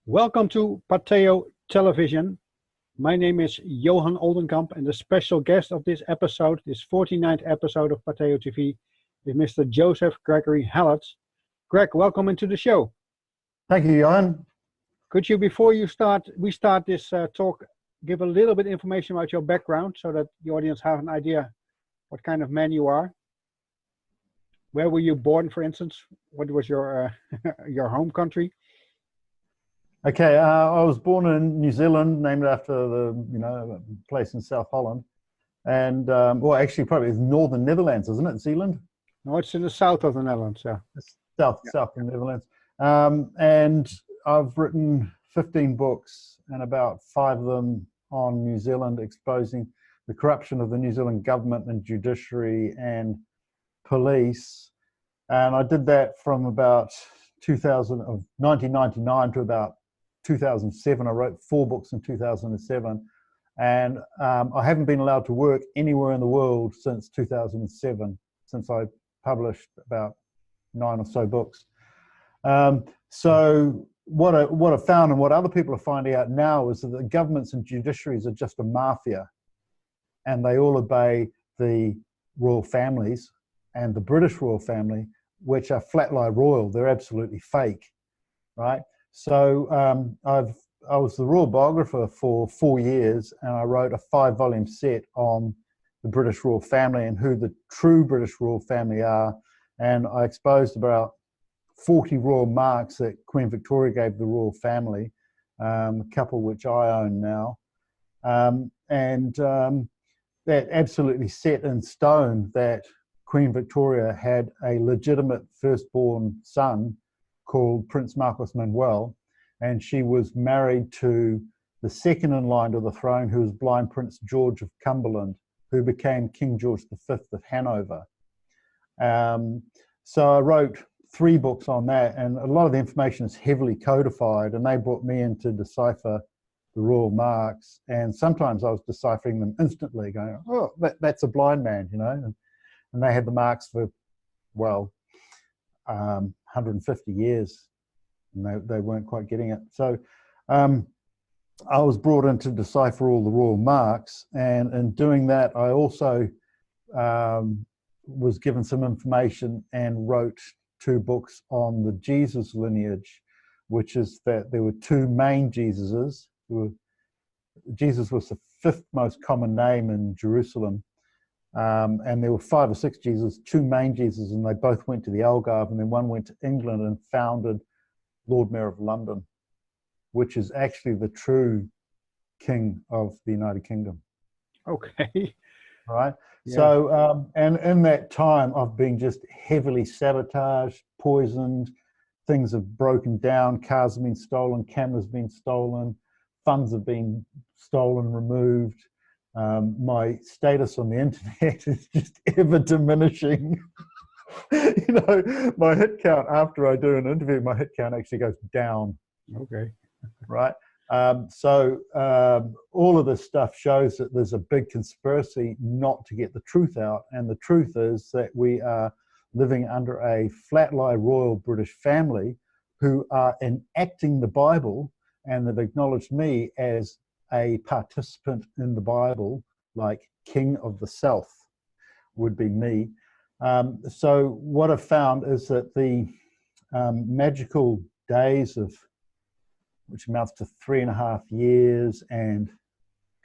Welcome to Pateo Television. My name is Johan Oldenkamp, and the special guest of this episode, this 49th episode of Pateo TV, is Mr. Joseph Gregory Hallett. Greg, welcome into the show. Thank you, Johan. Could you, before we start this talk, give a little bit of information about your background so that the audience have an idea what kind of man you are? Where were you born, for instance? What was your your home country? Okay, I was born in New Zealand, named after the place in South Holland, and well, actually, probably it's northern Netherlands, isn't it? Zealand? No, it's in the south of the Netherlands. Yeah, south of the Netherlands. And I've written 15 books, and about 5 of them on New Zealand, exposing the corruption of the New Zealand government and judiciary and police. And I did that from about 1999 to about 2007. I wrote 4 books in 2007, and I haven't been allowed to work anywhere in the world since 2007, since I published about 9 or so books. So what I found, and what other people are finding out now, is that the governments and judiciaries are just a mafia, and they all obey the royal families and the British royal family, which are flat-lie royal. They're absolutely fake, right? So I was the royal biographer for 4 years, and I wrote a 5-volume set on the British royal family and who the true British royal family are. And I exposed about 40 royal marks that Queen Victoria gave the royal family, a couple which I own now. That absolutely set in stone that Queen Victoria had a legitimate firstborn son called Prince Marcos Manuel, and she was married to the second in line to the throne, who was blind Prince George of Cumberland, who became King George V of Hanover. So I wrote 3 books on that, and a lot of the information is heavily codified, and they brought me in to decipher the royal marks, and sometimes I was deciphering them instantly, going, oh, that's a blind man, you know, and they had the marks for, well, 150 years, and they weren't quite getting it. So I was brought in to decipher all the royal marks, and in doing that, I also was given some information and wrote 2 books on the Jesus lineage, which is that there were 2 main Jesuses. Jesus was the 5th most common name in Jerusalem, and there were 5 or 6 Jesus, 2 main Jesus, and they both went to the Algarve, and then one went to England and founded Lord Mayor of London, which is actually the true king of the United Kingdom. Okay. Right. Yeah. So, and in that time, I've been just heavily sabotaged, poisoned. Things have broken down. Cars have been stolen. Cameras have been stolen. Funds have been stolen, removed. My status on the internet is just ever diminishing. You know, my hit count after I do an interview, my hit count actually goes down. Okay. Right. So all of this stuff shows that there's a big conspiracy not to get the truth out. And the truth is that we are living under a flat-lie royal British family who are enacting the Bible, and they've acknowledged me as a participant in the Bible, like King of the South would be me. So what I've found is that the magical days of, which amounts to 3.5 years and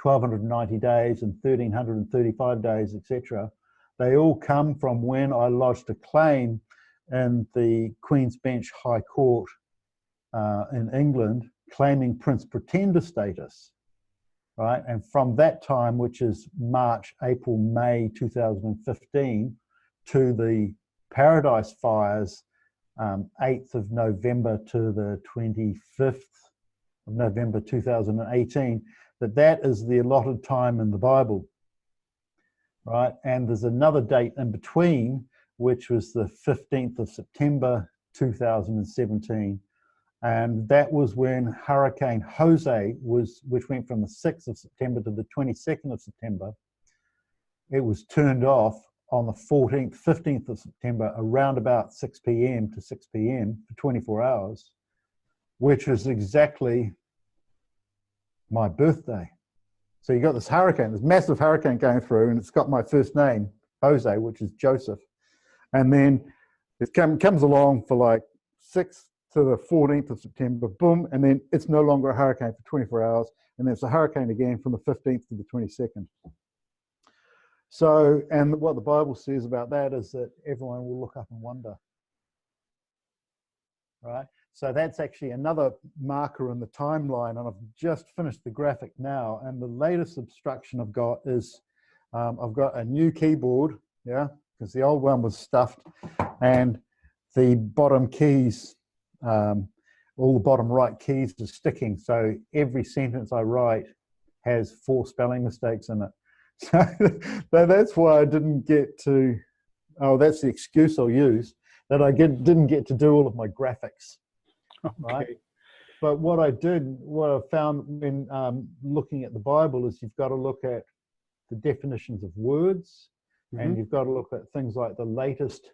1,290 days and 1,335 days, etc., they all come from when I lodged a claim in the Queen's Bench High Court in England, claiming Prince Pretender status, right? And from that time, which is March, April, May 2015, to the Paradise Fires, 8th of November to the 25th of November 2018, that is the allotted time in the Bible, right? And there's another date in between, which was the 15th of September 2017, and that was when Hurricane Jose which went from the 6th of September to the 22nd of September. It was turned off on the 15th of September, around about 6 p.m. to 6 p.m. for 24 hours. which is exactly my birthday. So you got this hurricane, this massive hurricane going through, and it's got my first name, Jose, which is Joseph. And then it comes along for like 6th to the 14th of September, boom, and then it's no longer a hurricane for 24 hours, and then it's a hurricane again from the 15th to the 22nd. So, and what the Bible says about that is that everyone will look up and wonder. Right? So that's actually another marker in the timeline, and I've just finished the graphic now, and the latest obstruction I've got is I've got a new keyboard, yeah, because the old one was stuffed, and the bottom keys, all the bottom right keys are sticking, so every sentence I write has 4 spelling mistakes in it. So that's why I didn't get to, that's the excuse I'll use, that I didn't get to do all of my graphics. Okay. Right? But what I found when looking at the Bible is you've got to look at the definitions of words, and you've got to look at things like the latest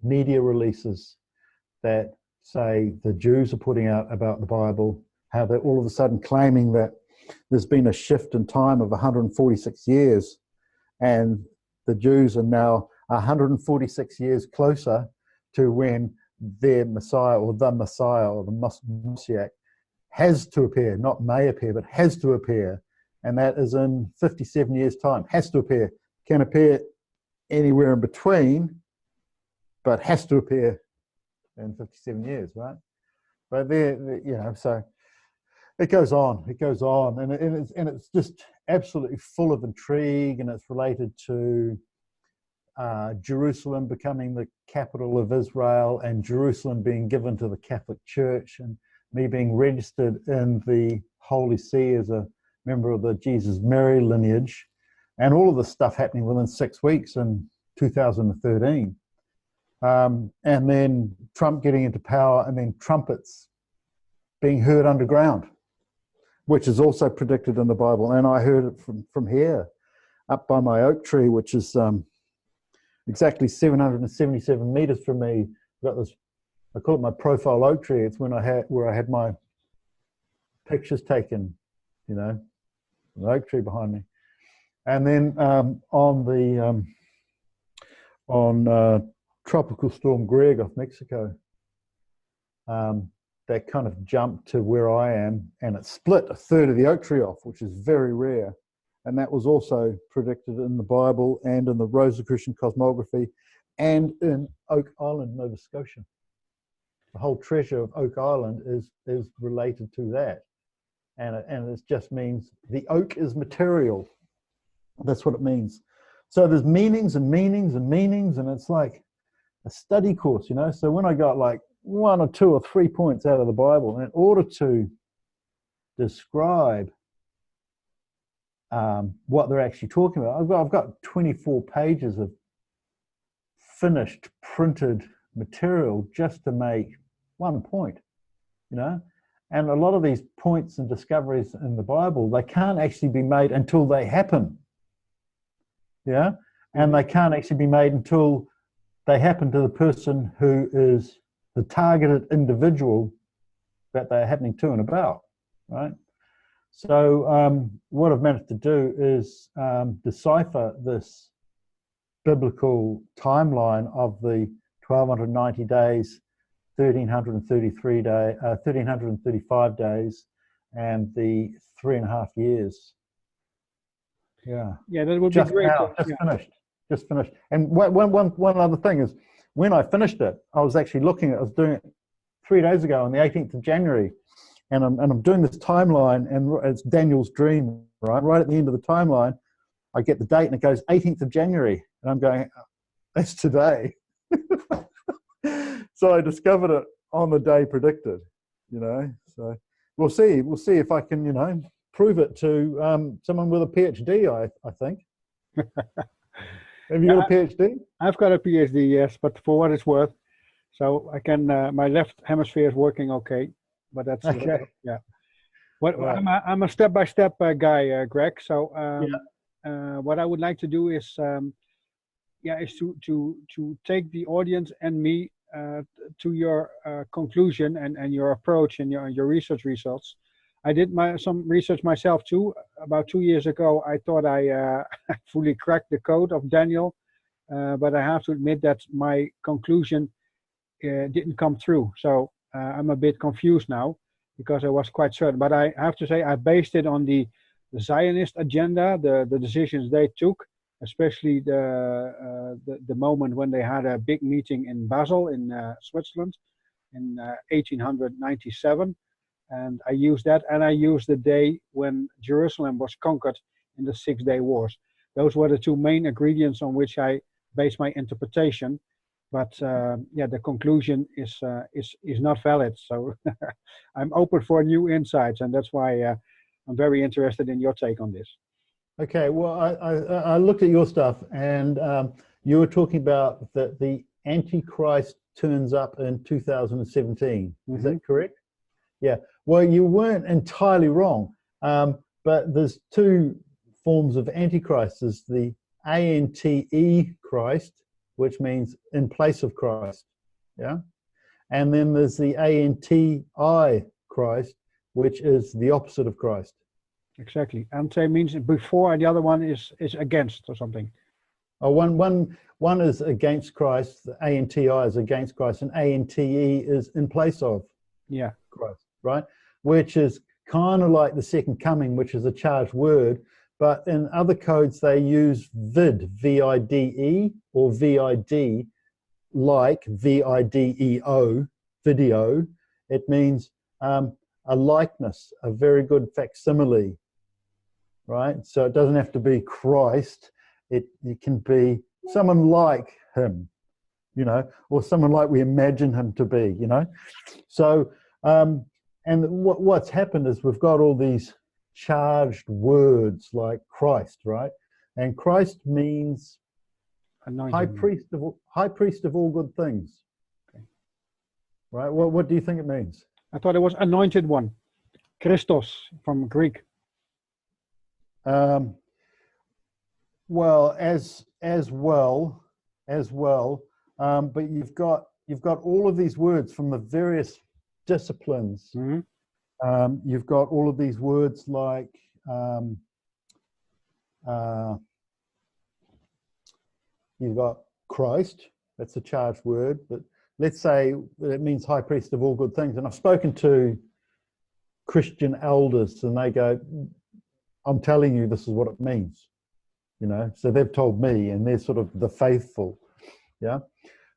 media releases that say the Jews are putting out about the Bible, how they're all of a sudden claiming that there's been a shift in time of 146 years, and the Jews are now 146 years closer to when their Messiah or the Messiah has to appear, not may appear, but has to appear. And that is in 57 years' time. Has to appear. Can appear anywhere in between, but has to appear in 57 years, right? But so it goes on, and it's just absolutely full of intrigue, and it's related to Jerusalem becoming the capital of Israel, and Jerusalem being given to the Catholic Church, and me being registered in the Holy See as a member of the Jesus Mary lineage, and all of this stuff happening within 6 weeks in 2013. And then Trump getting into power, and then trumpets being heard underground, which is also predicted in the Bible. And I heard it from here, up by my oak tree, which is exactly 777 meters from me. I've got this, I call it my profile oak tree. It's where I had my pictures taken, the oak tree behind me. And then on Tropical Storm Greg off Mexico, that kind of jumped to where I am, and it split a third of the oak tree off, which is very rare. And that was also predicted in the Bible and in the Rosicrucian cosmography and in Oak Island, Nova Scotia. The whole treasure of Oak Island is related to that. And it just means the oak is material. That's what it means. So there's meanings and meanings and meanings, and it's like a study course, So when I got like 1 or 2 or 3 points out of the Bible, in order to describe what they're actually talking about, I've got 24 pages of finished printed material just to make 1 point, And a lot of these points and discoveries in the Bible, they can't actually be made until they happen. Yeah? And they can't actually be made until they happen to the person who is the targeted individual that they're happening to and about, right? So what I've managed to do is decipher this biblical timeline of the 1,290 days, 1,335 days, and the 3.5 years. Yeah. Yeah, that would be great. Just finished. And one other thing is, when I finished it, I was actually I was doing it 3 days ago on the 18th of January, and I'm doing this timeline, and it's Daniel's dream, right? Right at the end of the timeline, I get the date, and it goes 18th of January, and I'm going, that's today. So I discovered it on the day predicted, So we'll see if I can, prove it to someone with a PhD, I think. Have you got a PhD? I've got a PhD, yes, but for what it's worth. So I can, my left hemisphere is working okay, but that's, okay. Yeah. What, right. I'm a step-by-step guy, Greg. So what I would like to do is, is to take the audience and me to your conclusion and your approach and your research results. I did some research myself too. About 2 years ago, I thought I fully cracked the code of Daniel, but I have to admit that my conclusion didn't come through. So I'm a bit confused now because I was quite certain. But I have to say I based it on the Zionist agenda, the decisions they took, especially the moment when they had a big meeting in Basel in Switzerland in 1897. And I used that, and I used the day when Jerusalem was conquered in the 6-day wars. Those were the two main ingredients on which I based my interpretation. But yeah, the conclusion is not valid. So I'm open for new insights, and that's why I'm very interested in your take on this. Okay, well, I looked at your stuff, and you were talking about that the Antichrist turns up in 2017. Is that correct? Yeah. Well, you weren't entirely wrong, but there's two forms of Antichrist. There's the ANTE Christ, which means in place of Christ, yeah? And then there's the ANTI Christ, which is the opposite of Christ. Exactly. Ante means before, and the other one is against or something. Oh, one is against Christ, the ANTI is against Christ, and ANTE is in place of Christ, right? Which is kind of like the second coming, which is a charged word, but in other codes they use vid, V-I-D-E, or V-I-D, like V-I-D-E-O, video. It means a likeness, a very good facsimile, right? So it doesn't have to be Christ. It can be someone like him, you know, or someone like we imagine him to be, you know. So, and what's happened is we've got all these charged words like Christ, right? And Christ means high priest of all good things. Okay. Right? What do you think it means? I thought it was anointed one, Christos from Greek. Well, as well, but you've got all of these words from the various disciplines. Mm-hmm. You've got all of these words like you've got Christ, that's a charged word, but let's say it means high priest of all good things. And I've spoken to Christian elders and they go, I'm telling you, this is what it means, you know. So they've told me, and they're sort of the faithful, yeah.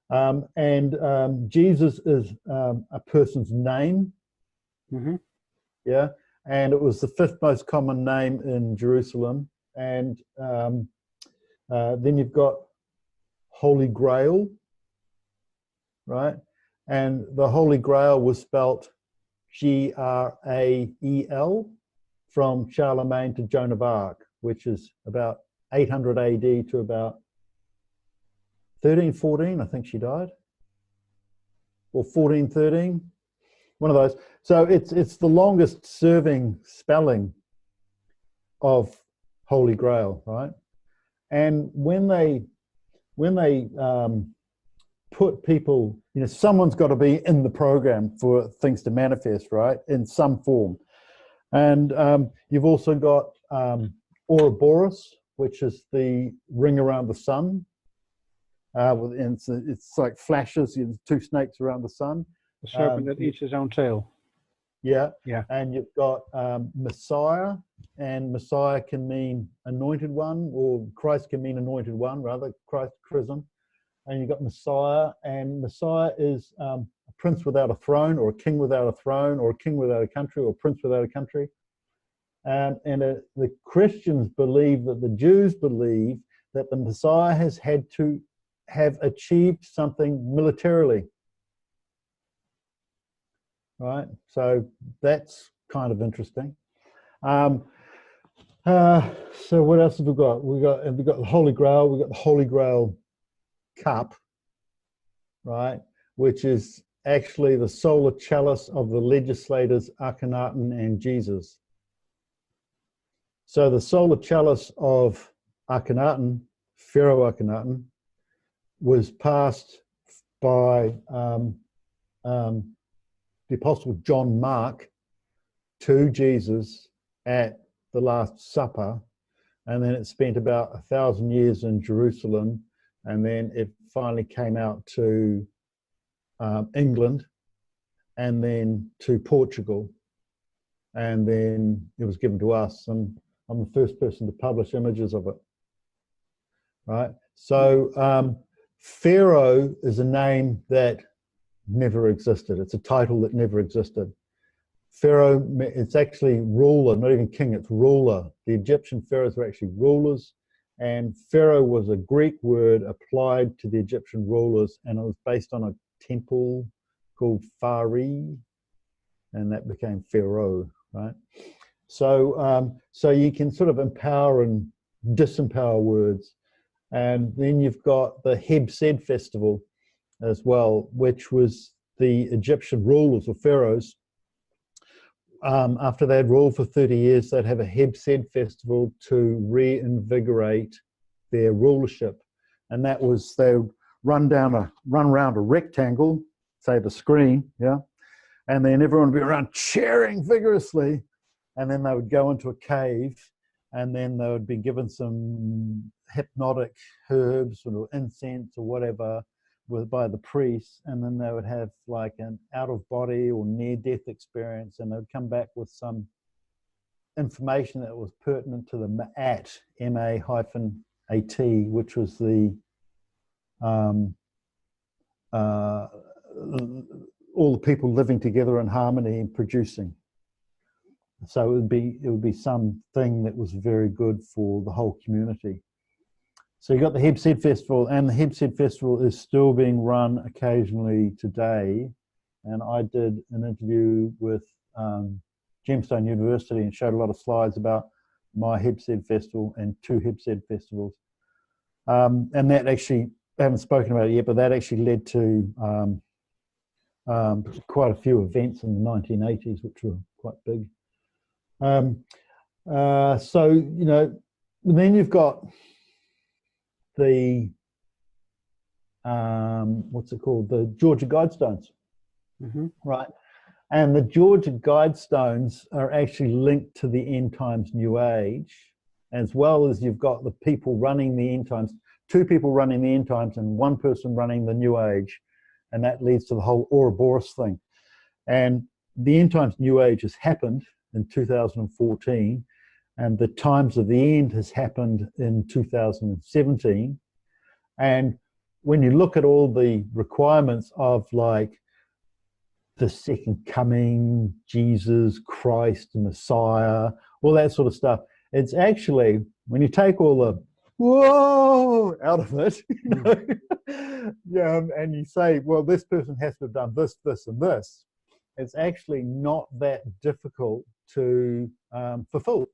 And Jesus is a person's name, mm-hmm. yeah, and it was the 5th most common name in Jerusalem. And then you've got Holy Grail, right? And the Holy Grail was spelt G-R-A-E-L, from Charlemagne to Joan of Arc, which is about 800 AD to about 1314, I think she died, or 1413, one of those. So it's the longest serving spelling of Holy Grail, right? And when they put people, you know, someone's got to be in the program for things to manifest, right, in some form. And you've also got Ouroboros, which is the ring around the sun. And it's like flashes, you know, 2 snakes around the sun. The serpent that eats his own tail. Yeah. Yeah. And you've got Messiah, and Messiah can mean anointed one, or Christ can mean anointed one, rather, Christ, chrism. And you've got Messiah, and Messiah is a prince without a throne, or a king without a throne, or a king without a country, or a prince without a country. And the Christians believe that the Jews believe that the Messiah has had to have achieved something militarily. Right? So that's kind of interesting. So what else have we got? We've got the Holy Grail. We've got the Holy Grail cup, right, which is actually the solar chalice of the legislators Akhenaten and Jesus. So the solar chalice of Akhenaten, Pharaoh Akhenaten, was passed by the Apostle John Mark to Jesus at the Last Supper, and then it spent about 1,000 years in Jerusalem, and then it finally came out to England, and then to Portugal, and then it was given to us, and I'm the first person to publish images of it. Right? So Pharaoh is a name that never existed. It's a title that never existed. Pharaoh, it's actually ruler, not even king, it's ruler. The Egyptian pharaohs were actually rulers, and Pharaoh was a Greek word applied to the Egyptian rulers, and it was based on a temple called Phari, and that became Pharaoh, right? So, so you can sort of empower and disempower words. And then you've got the Heb-Sed festival as well, which was the Egyptian rulers or pharaohs. After they'd ruled for 30 years, they'd have a Heb-Sed festival to reinvigorate their rulership. And that was, they would run around a rectangle, say the screen, yeah, and then everyone would be around cheering vigorously, and then they would go into a cave, and then they would be given some hypnotic herbs or incense or whatever by the priests, and then they would have like an out-of-body or near-death experience, and they would come back with some information that was pertinent to the Ma'at, M-A-At, which was the all the people living together in harmony and producing. So it would be something that was very good for the whole community. So you got the Heb-Sed festival, and the Heb-Sed festival is still being run occasionally today. And I did an interview with Gemstone University and showed a lot of slides about my Heb-Sed festival and 2 Heb-Sed festivals. And that actually, I haven't spoken about it yet, but that actually led to quite a few events in the 1980s, which were quite big. So, you know, then you've got the, what's it called? The Georgia Guidestones, right? And the Georgia Guidestones are actually linked to the End Times New Age, as well as you've got the people running the End Times, 2 people running the End Times and 1 person running the New Age. And that leads to the whole Ouroboros thing. And the End Times New Age has happened in 2014, and the Times of the End has happened in 2017. And when you look at all the requirements of like the second coming, Jesus, Christ, Messiah, all that sort of stuff, it's actually, when you take all the whoa out of it, you know, yeah, and you say, well, this person has to have done this, this, and this, it's actually not that difficult to fulfill.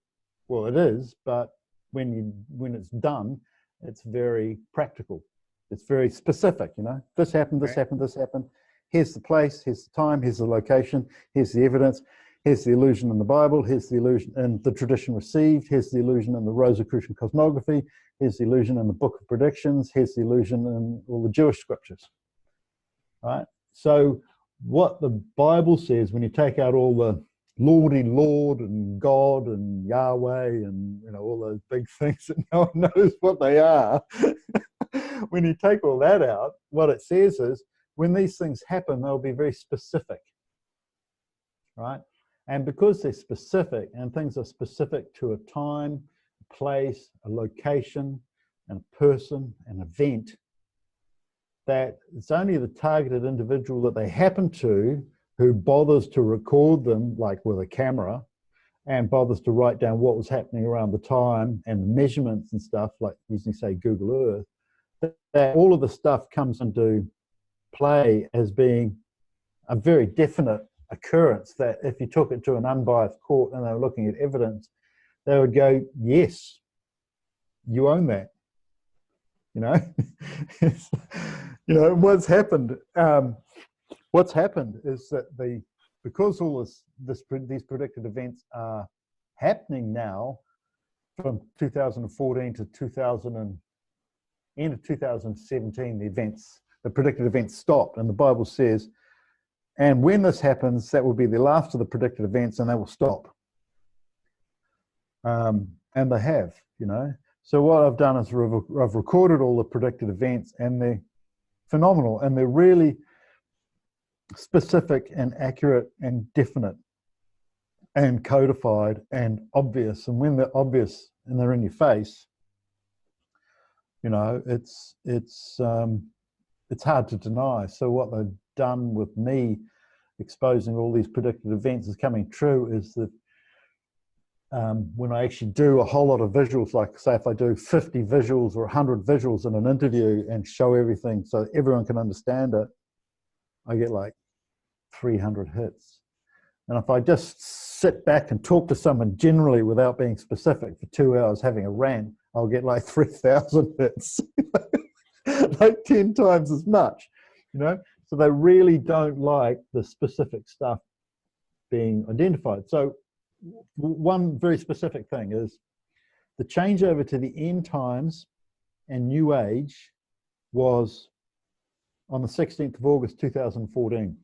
Well, it is, but when it's done, it's very practical. It's very specific, you know. This happened, this happened, this happened. Here's the place, here's the time, here's the location, here's the evidence, here's the illusion in the Bible, here's the illusion in the tradition received, here's the illusion in the Rosicrucian cosmography, here's the illusion in the Book of Predictions, here's the illusion in all the Jewish scriptures. Right? So what the Bible says, when you take out all the Lordy Lord and God and Yahweh and, you know, all those big things that no one knows what they are, when you take all that out, what it says is, when these things happen, they'll be very specific, right? And because they're specific, and things are specific to a time, a place, a location, and a person, an event, that it's only the targeted individual that they happen to who bothers to record them, like with a camera, and bothers to write down what was happening around the time and the measurements and stuff, like using, say, Google Earth, that all of the stuff comes into play as being a very definite occurrence, that if you took it to an unbiased court and they were looking at evidence, they would go, yes, you own that. You know, you know, what's happened is that because all these predicted events are happening now from 2014 to end of 2017, the events the predicted events stopped. And the Bible says, and when this happens, that will be the last of the predicted events, and they will stop. And they have, you know. So what I've done is I've recorded all the predicted events, and they're phenomenal, and they're really specific and accurate and definite and codified and obvious. And when they're obvious and they're in your face, you know, it's hard to deny. So what they've done with me exposing all these predicted events as coming true is that when I actually do a whole lot of visuals, like say if I do 50 visuals or 100 visuals in an interview and show everything so everyone can understand it, I get like 300 hits. And if I just sit back and talk to someone generally without being specific for 2 hours having a rant, I'll get like 3,000 hits, like 10 times as much, you know? So they really don't like the specific stuff being identified. So one very specific thing is the changeover to the end times and New Age was on the 16th of August 2014.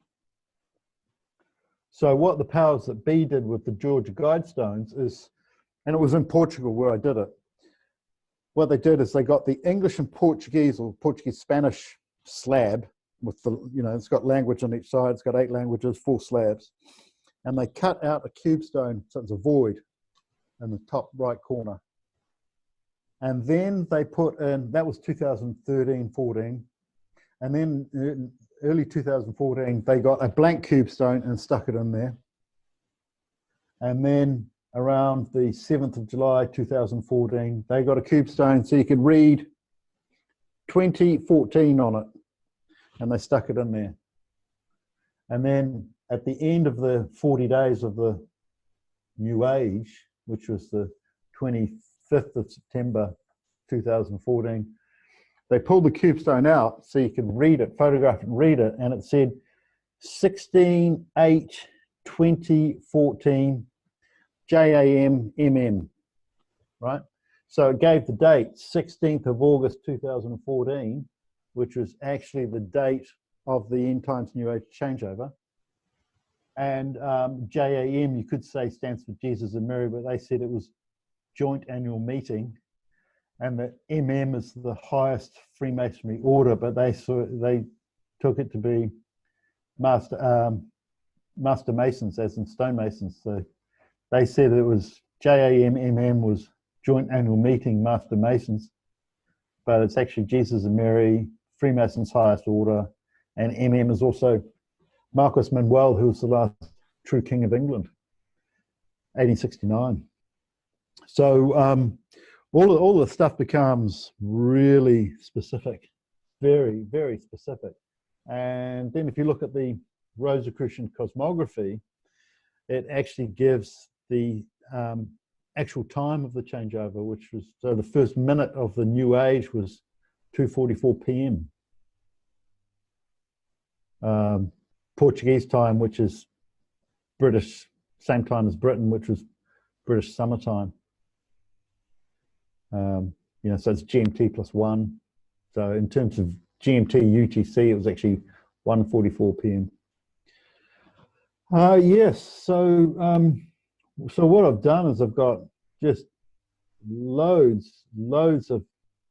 So what the powers that be did with the Georgia Guidestones is, and it was in Portugal where I did it, what they did is they got the English and Portuguese or Portuguese-Spanish slab with the, you know, it's got language on each side, it's got 8 languages, 4 slabs, and they cut out a cube stone, so it's a void in the top right corner. And then they put in, that was 2013-14, and then in early 2014, they got a blank cube stone and stuck it in there. And then around the 7th of July 2014, they got a cube stone so you could read 2014 on it, and they stuck it in there. And then at the end of the 40 days of the New Age, which was the 25th of September 2014, they pulled the cube stone out so you could read it, photograph it and read it, and it said 16/8/2014 JAMMM, right? So it gave the date 16th of August 2014, which was actually the date of the End Times New Age changeover. And JAM, you could say, stands for Jesus and Mary, but they said it was Joint Annual Meeting. And the MM is the highest Freemasonry order, but they took it to be Master Masons, as in stonemasons. So they said it was JAMMM was Joint Annual Meeting Master Masons, but it's actually Jesus and Mary, Freemasons' highest order, and MM is also Marcus Manuel, who was the last true king of England, 1869. So all the stuff becomes really specific, very, very specific. And then if you look at the Rosicrucian cosmography, it actually gives the actual time of the changeover, which was, so the first minute of the New Age was 2:44 p.m. Portuguese time, which is British, same time as Britain, which was British summertime. You know, so it's GMT plus 1. So in terms of GMT UTC, it was actually 1:44 p.m. Yes, so what I've done is I've got just loads of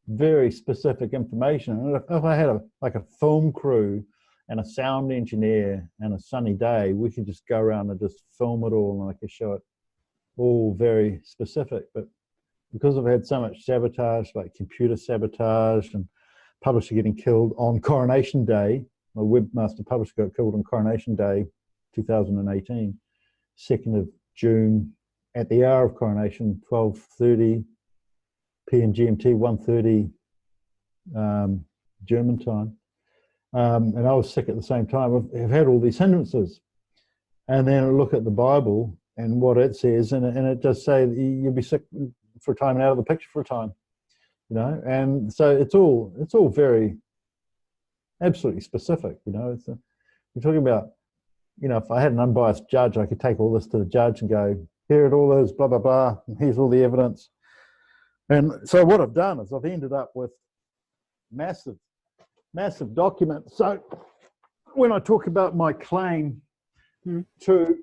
very specific information. And if I had a film crew and a sound engineer and a sunny day, we could just go around and just film it all, and I could show it all very specific. But because I've had so much sabotage, like computer sabotage and publisher getting killed on Coronation Day, my webmaster publisher got killed on Coronation Day 2018, 2nd of June, at the hour of coronation, 12:30 p.m. GMT, 1:30 German time. And I was sick at the same time. I've had all these hindrances. And then I look at the Bible and what it says, and it does say that you'll be sick for a time and out of the picture for a time, you know. And so it's all very absolutely specific, you know. We're talking about, you know, if I had an unbiased judge, I could take all this to the judge and go, here it all is, blah, blah, blah, and here's all the evidence. And so what I've done is I've ended up with massive massive document. So when I talk about my claim for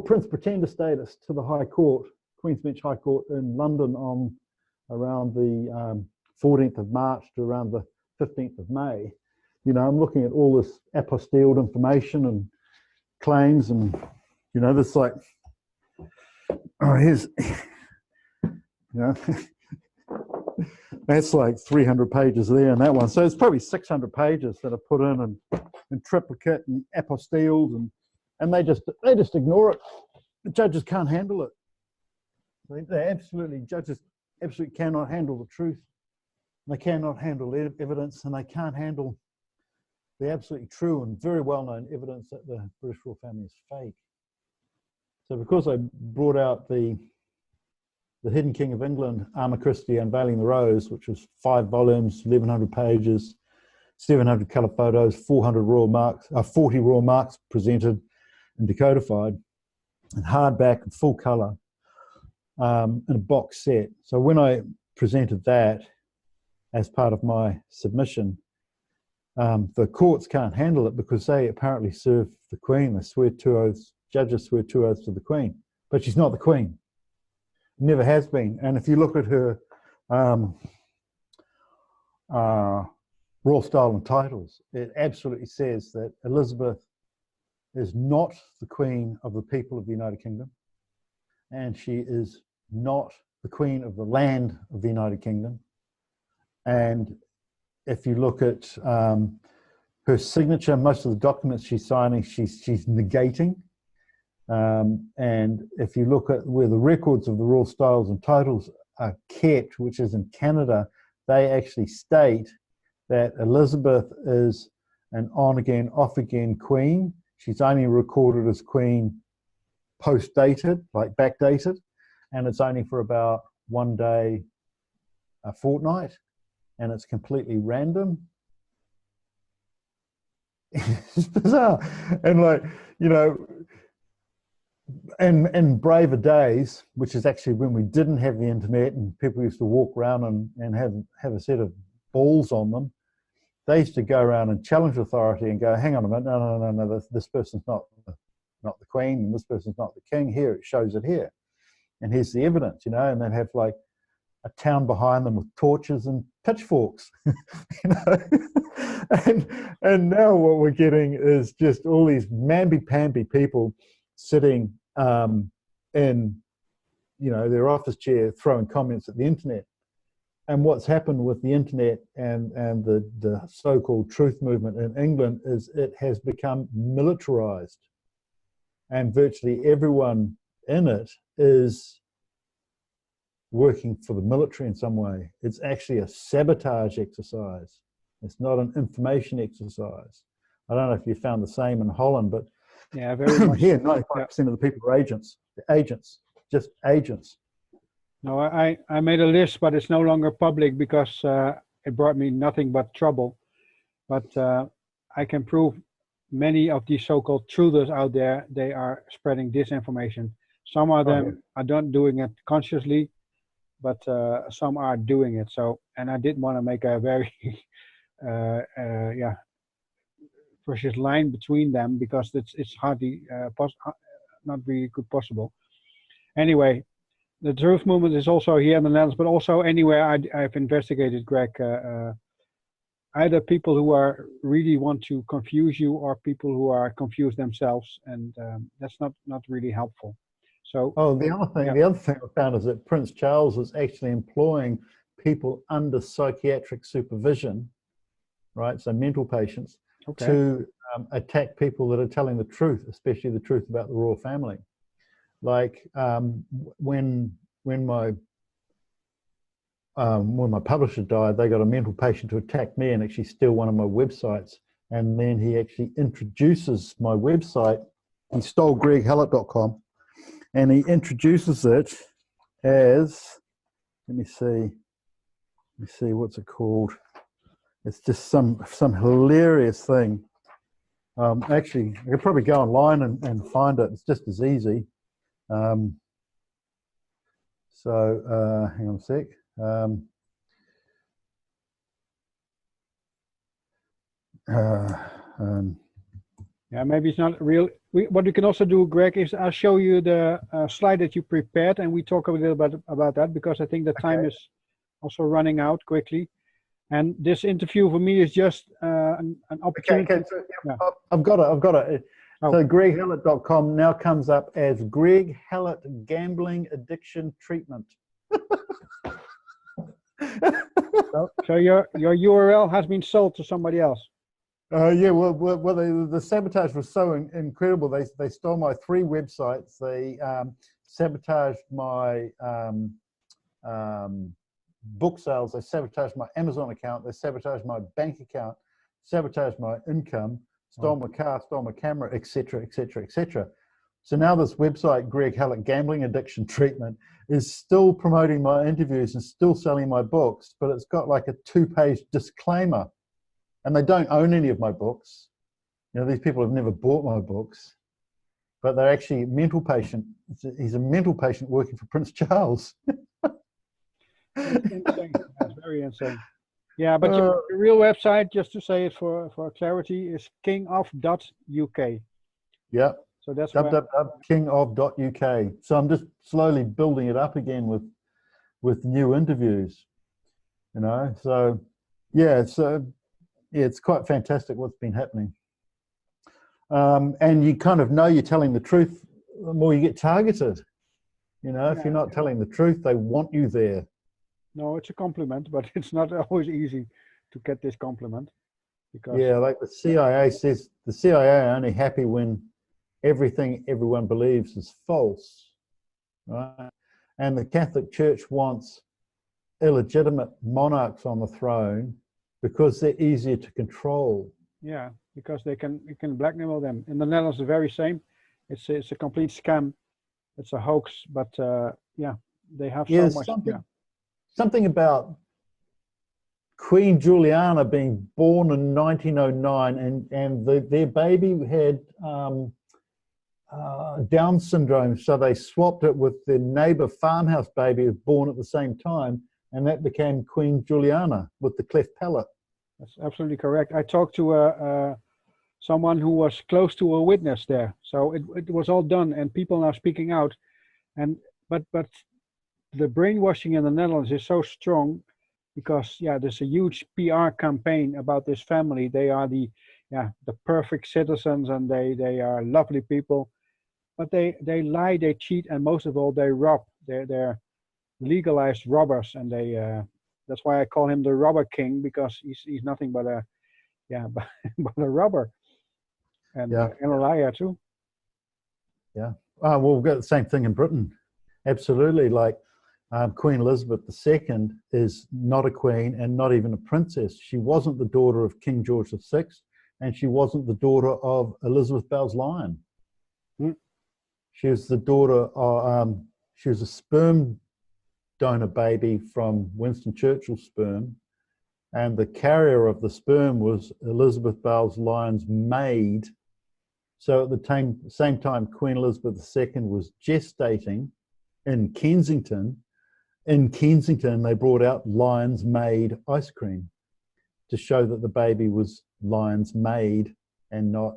Prince Pretender status to the High Court, Queen's Bench High Court in London on around the 14th of March to around the 15th of May, you know, I'm looking at all this apostilled information and claims, and you know, this like, oh, here's, you know, that's like 300 pages there in that one. So it's probably 600 pages that are put in triplicate and apostilled, and they just ignore it. The judges can't handle it. Judges absolutely cannot handle the truth. They cannot handle evidence, and they can't handle the absolutely true and very well-known evidence that the British royal family is fake. So because I brought out the Hidden King of England, Arma Christi Unveiling the Rose, which was 5 volumes, 1,100 pages, 700 colour photos, 40 royal marks presented and decodified, and hardback and full colour, in a box set. So when I presented that as part of my submission, the courts can't handle it because they apparently serve the Queen. They swear 2 oaths, judges swear 2 oaths to the Queen, but she's not the Queen. Never has been. And if you look at her royal style and titles, it absolutely says that Elizabeth is not the Queen of the people of the United Kingdom, and she is not the Queen of the land of the United Kingdom. And if you look at her signature, most of the documents she's signing, she's negating. And if you look at where the records of the royal styles and titles are kept, which is in Canada, they actually state that Elizabeth is an on-again, off-again queen. She's only recorded as queen post-dated, like backdated, and it's only for about 1 day, a fortnight, and it's completely random. It's bizarre. And like, you know, and in braver days, which is actually when we didn't have the internet and people used to walk around and have a set of balls on them, they used to go around and challenge authority and go, hang on a minute, no, this person's not the Queen, and this person's not the King. Here, it shows it here. And here's the evidence, you know, and they'd have like a town behind them with torches and pitchforks, you know. and now what we're getting is just all these mamby-pamby people sitting in, you know, their office chair throwing comments at the internet. And what's happened with the internet and the so-called truth movement in England is it has become militarized, and virtually everyone in it is working for the military in some way. It's actually a sabotage exercise. It's not an information exercise. I don't know if you found the same in Holland, but yeah, very much. Here, 95% of the people are agents, just agents. No, I made a list, but it's no longer public because it brought me nothing but trouble. But I can prove many of these so-called truthers out there, they are spreading disinformation. Some of them are not doing it consciously, but some are doing it. So, and I didn't want to make a very precious line between them because it's hardly not really good possible. Anyway, the truth movement is also here in the Netherlands, but also anywhere I've investigated, Greg. Either people who are really want to confuse you, or people who are confused themselves, and that's not really helpful. So, the other thing I found is that Prince Charles is actually employing people under psychiatric supervision, right? So mental patients, to attack people that are telling the truth, especially the truth about the royal family. Like when my publisher died, they got a mental patient to attack me and actually steal one of my websites. And then he actually introduces my website. He stole greghallett.com, and he introduces it as, let me see, what's it called? It's just some hilarious thing. Actually, I could probably go online and find it. It's just as easy. So hang on a sec. Yeah, maybe it's not real. What you can also do, Greg, is I'll show you the slide that you prepared, and we talk a little bit about that, because I think the time is also running out quickly. And this interview for me is just an opportunity. Okay, so I've got it. Oh. So GregHallett.com now comes up as Greg Hallett Gambling Addiction Treatment. So your URL has been sold to somebody else. Yeah, well, the sabotage was so incredible. They stole my 3 websites. They sabotaged my book sales. They sabotaged my Amazon account. They sabotaged my bank account. Sabotaged my income. Stole my car. Stole my camera, etc., etc., etc. So now this website, Greg Hallett Gambling Addiction Treatment, is still promoting my interviews and still selling my books, but it's got like a 2-page disclaimer. And they don't own any of my books. You know, these people have never bought my books, but they're actually mental patient. He's a mental patient working for Prince Charles. That's insane. That's very insane. Yeah, but your real website, just to say it for clarity, is kingof.uk. Yeah. So that's kingof.uk. So I'm just slowly building it up again with new interviews. You know, so yeah, it's quite fantastic what's been happening. And you kind of know you're telling the truth, the more you get targeted. You know, if you're not telling the truth, they want you there. No, it's a compliment, but it's not always easy to get this compliment. Because like the CIA says, the CIA are only happy when everything everyone believes is false, right? And the Catholic Church wants illegitimate monarchs on the throne because they're easier to control. Yeah, because you can blackmail them. In the Netherlands, the very same. It's a complete scam. It's a hoax. But yeah, they have so much. Something about Queen Juliana being born in 1909, and their baby had Down syndrome, so they swapped it with their neighbor farmhouse baby who was born at the same time, and that became Queen Juliana with the cleft palate. That's absolutely correct. I talked to someone who was close to a witness there, so it was all done, and people are speaking out. And but the brainwashing in the Netherlands is so strong, because there's a huge PR campaign about this family. They are the perfect citizens, and they are lovely people, but they lie, they cheat, and most of all they rob. They're legalized robbers, and that's why I call him the robber king, because he's nothing but a but a robber and a liar too. Yeah. Well, we've got the same thing in Britain. Absolutely. Like Queen Elizabeth II is not a queen and not even a princess. She wasn't the daughter of King George VI, and she wasn't the daughter of Elizabeth Bowes-Lyon. She was the daughter of, she was a sperm donor baby from Winston Churchill's sperm, and the carrier of the sperm was Elizabeth Bowes-Lyon's maid. So at the same time Queen Elizabeth II was gestating in Kensington, they brought out Lyon's Maid ice cream to show that the baby was Lyon's maid and not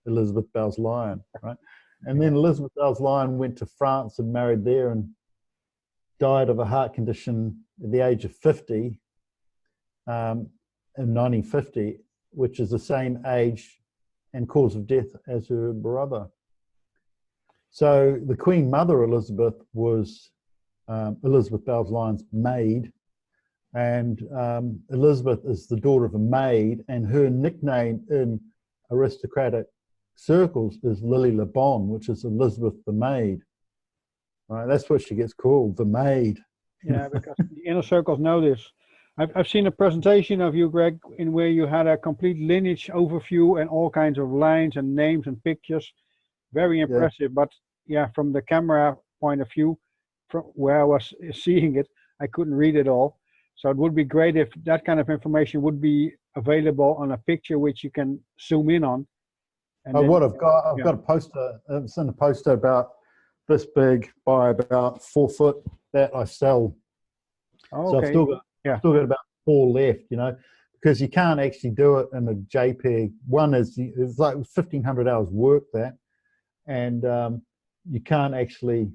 Elizabeth Bowes-Lyon, right? And then Elizabeth Bowes-Lyon went to France and married there and died of a heart condition at the age of 50 in 1950, which is the same age and cause of death as her brother. So the Queen Mother Elizabeth was Elizabeth Bowes-Lyon's maid, and Elizabeth is the daughter of a maid, and her nickname in aristocratic circles is Lily Le Bon, which is Elizabeth the maid. Right, that's what she gets called, the maid. Yeah, because the inner circles know this. I've seen a presentation of you, Greg, in where you had a complete lineage overview and all kinds of lines and names and pictures. Very impressive. But from the camera point of view, from where I was seeing it, I couldn't read it all. So it would be great if that kind of information would be available on a picture which you can zoom in on. And I've got a poster. It's in a poster about this big by about 4 foot that I sell. Oh, so okay. I've still got about 4 left, you know, because you can't actually do it in a JPEG. One is it's like 1,500 hours work that, and you can't actually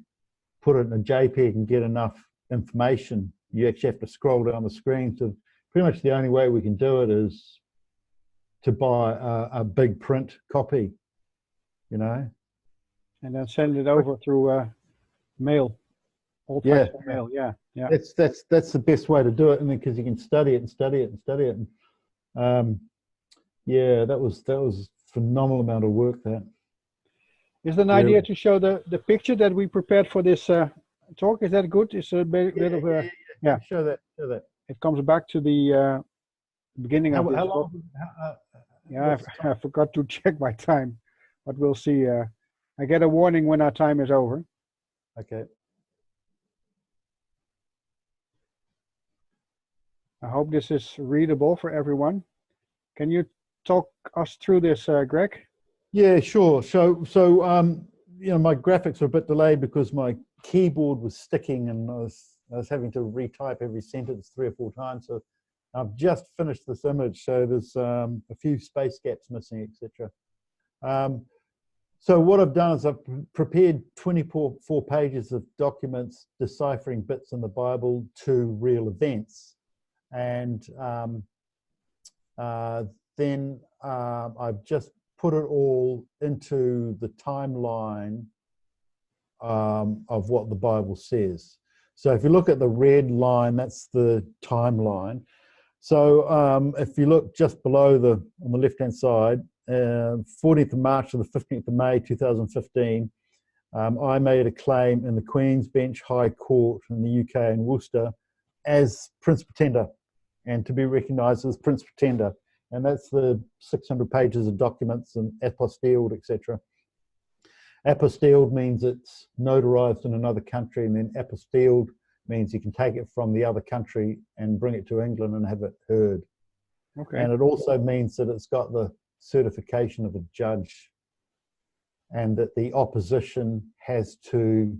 put it in a JPEG and get enough information. You actually have to scroll down the screen. So pretty much the only way we can do it is to buy a big print copy, you know. And then send it over through mail, old-fashioned mail. Yeah. That's the best way to do it, and then because you can study it and study it and study it. And, yeah, that was phenomenal amount of work. That is an idea to show the picture that we prepared for this talk. Is that good? It's a bit of a Show that. It comes back to the beginning of this. How long? I forgot to check my time, but we'll see. I get a warning when our time is over. Okay. I hope this is readable for everyone. Can you talk us through this, Greg? Yeah, sure. So you know, my graphics are a bit delayed because my keyboard was sticking, and I was having to retype every sentence 3 or 4 times. So I've just finished this image, so there's a few space gaps missing, etc. So what I've done is I've prepared 24 pages of documents deciphering bits in the Bible to real events. And then I've just put it all into the timeline of what the Bible says. So if you look at the red line, that's the timeline. So if you look just below on the left-hand side, 14th of March to the 15th of May 2015, I made a claim in the Queen's Bench High Court in the UK in Worcester as Prince Pretender, and to be recognised as Prince Pretender. And that's the 600 pages of documents and apostilled, etc. Apostilled means it's notarized in another country, and then apostilled means you can take it from the other country and bring it to England and have it heard. Okay. And it also means that it's got the certification of a judge, and that the opposition has to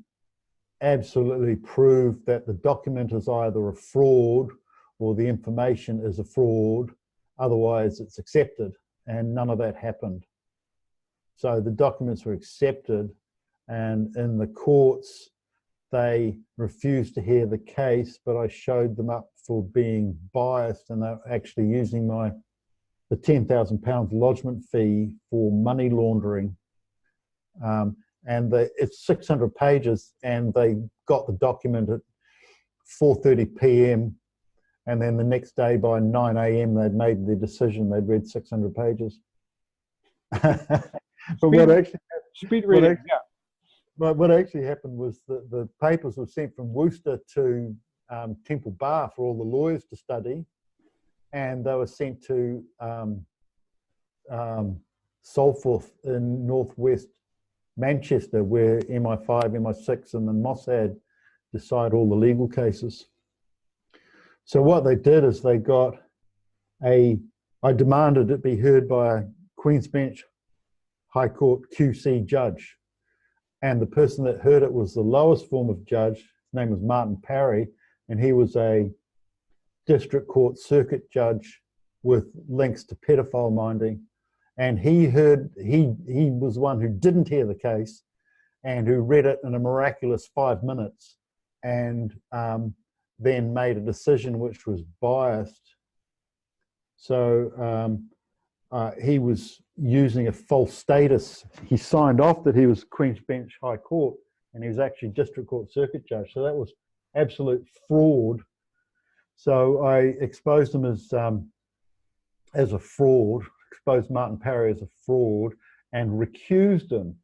absolutely prove that the document is either a fraud or the information is a fraud, otherwise it's accepted, and none of that happened. So the documents were accepted, and in the courts they refused to hear the case, but I showed them up for being biased, and they're actually using the £10,000 lodgement fee for money laundering. And it's 600 pages, and they got the document at 4:30 p.m. and then the next day by 9 a.m. they'd made their decision. They'd read 600 pages. But what actually happened was that the papers were sent from Worcester to Temple Bar for all the lawyers to study, and they were sent to Salforth in northwest Manchester, where MI5, MI6 and the Mossad decide all the legal cases. So what they did is they got I demanded it be heard by a Queen's Bench High Court QC judge. And the person that heard it was the lowest form of judge. His name was Martin Parry, and he was a district court circuit judge with links to pedophile minding. And he was the one who didn't hear the case and who read it in a miraculous 5 minutes, and then made a decision which was biased. So he was using a false status. He signed off that he was Queen's Bench High Court, and he was actually district court circuit judge. So that was absolute fraud. So I exposed him as a fraud, exposed Martin Parry as a fraud, and recused him.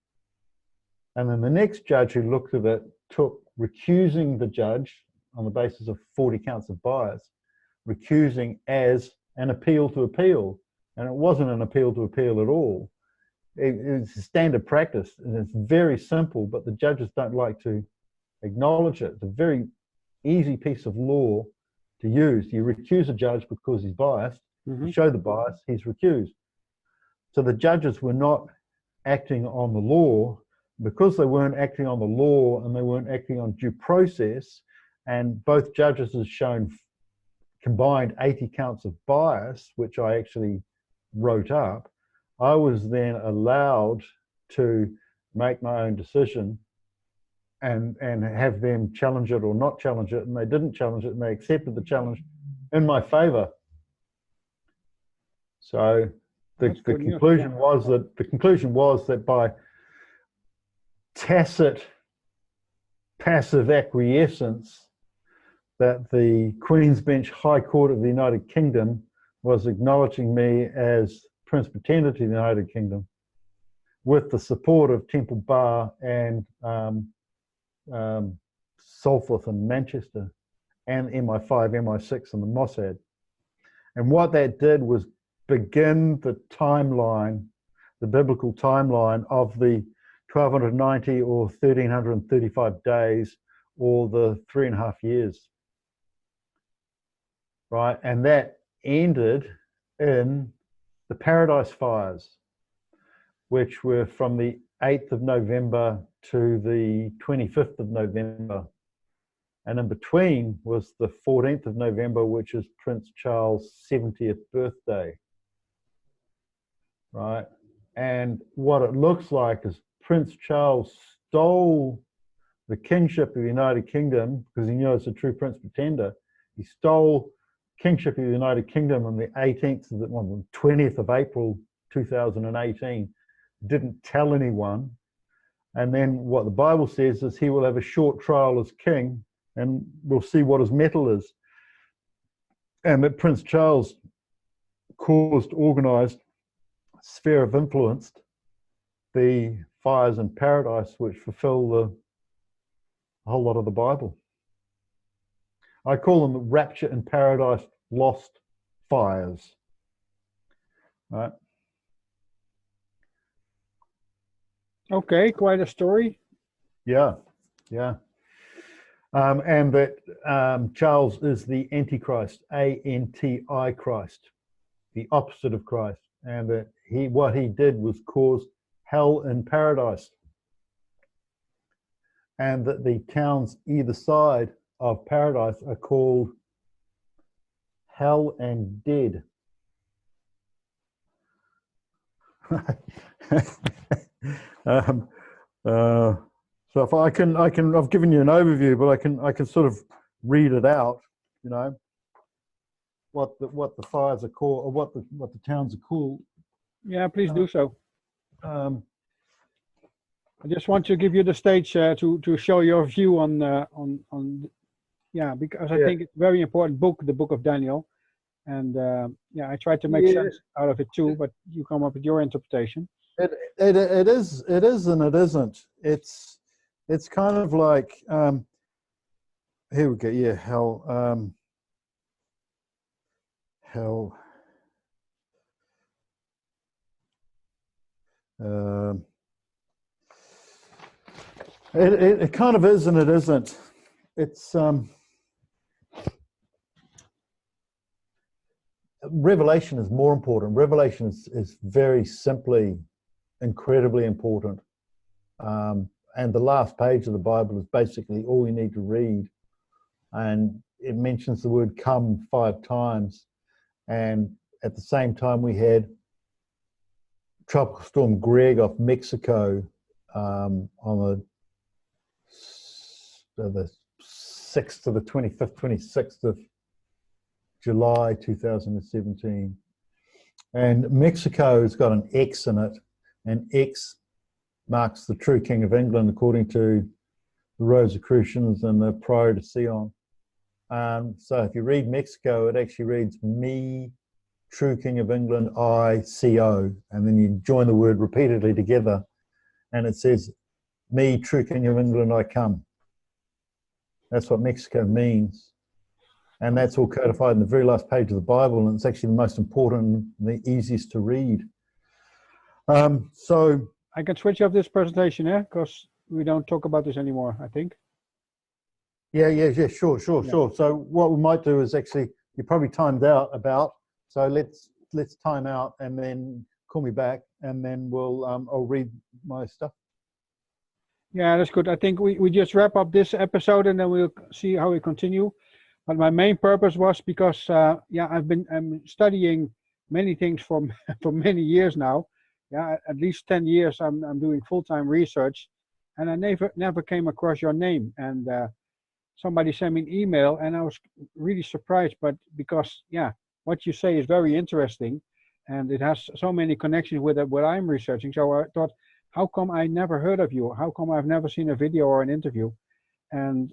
And then the next judge who looked at it took recusing the judge on the basis of 40 counts of bias, recusing as an appeal to appeal. And it wasn't an appeal to appeal at all. It's a standard practice, and it's very simple, but the judges don't like to acknowledge it. It's a very easy piece of law to use. You recuse a judge because he's biased. Mm-hmm. You show the bias, he's recused. So the judges were not acting on the law. Because they weren't acting on the law and they weren't acting on due process, and both judges have shown combined 80 counts of bias, which I actually wrote up, I was then allowed to make my own decision and have them challenge it or not challenge it, and they didn't challenge it, and they accepted the challenge in my favor. So the conclusion was that by tacit, passive acquiescence, that the Queen's Bench High Court of the United Kingdom was acknowledging me as Prince Pretender to the United Kingdom, with the support of Temple Bar and Salforth and Manchester, and MI5, MI6, and the Mossad. And what that did was begin the timeline, the biblical timeline of the 1290 or 1335 days, or the 3.5 years. Right? And that ended in the Paradise Fires, which were from the 8th of November to the 25th of November. And in between was the 14th of November, which is Prince Charles' 70th birthday. Right? And what it looks like is Prince Charles stole the kingship of the United Kingdom, because he knew it's a true Prince Pretender. He stole kingship of the United Kingdom on the 20th of April 2018. Didn't tell anyone. And then what the Bible says is he will have a short trial as king, and we'll see what his mettle is. And that Prince Charles caused, organized, sphere of influence, the fires in paradise, which fulfill the whole lot of the Bible. I call them rapture in paradise lost fires. Right? Okay, quite a story. Yeah, yeah. And that Charles is the Antichrist, A-N-T-I Christ, the opposite of Christ. And that what he did was cause hell in paradise. And that the towns either side of paradise are called hell and dead. So if I've given you an overview, but I can sort of read it out, you know, what the fires are called, or what the towns are called. Yeah, please do so. I just want to give you the stage to show your view on because I think it's a very important book, the Book of Daniel, and I tried to make sense out of it too, but you come up with your interpretation. It is and it isn't. It's kind of like here we go. Yeah, hell. It kind of is and it isn't. It's Revelation is more important. Revelation is very simply incredibly important. And the last page of the Bible is basically all you need to read. And it mentions the word come 5 times. And at the same time, we had Tropical Storm Greg off Mexico on the 6th to the 25th, 26th of July 2017. And Mexico has got an X in it, and X marks the true King of England according to the Rosicrucians and the Prior to Sion. So if you read Mexico, it actually reads me, true King of England, I-C-O, and then you join the word repeatedly together, and it says, me, true King of England, I come. That's what Mexico means. And that's all codified in the very last page of the Bible, and it's actually the most important and the easiest to read. So I can switch off this presentation, because we don't talk about this anymore, I think. Yeah, sure. So what we might do is actually, you're probably timed out about, so let's time out and then call me back, and then I'll read my stuff. Yeah, that's good. I think we just wrap up this episode, and then we'll see how we continue. But my main purpose was because, yeah, I'm studying many things for for many years now. Yeah, at least 10 years I'm doing full-time research, and I never came across your name. And somebody sent me an email, and I was really surprised. But because, yeah, what you say is very interesting, and it has so many connections with what I'm researching. So I thought, how come I never heard of you? How come I've never seen a video or an interview? And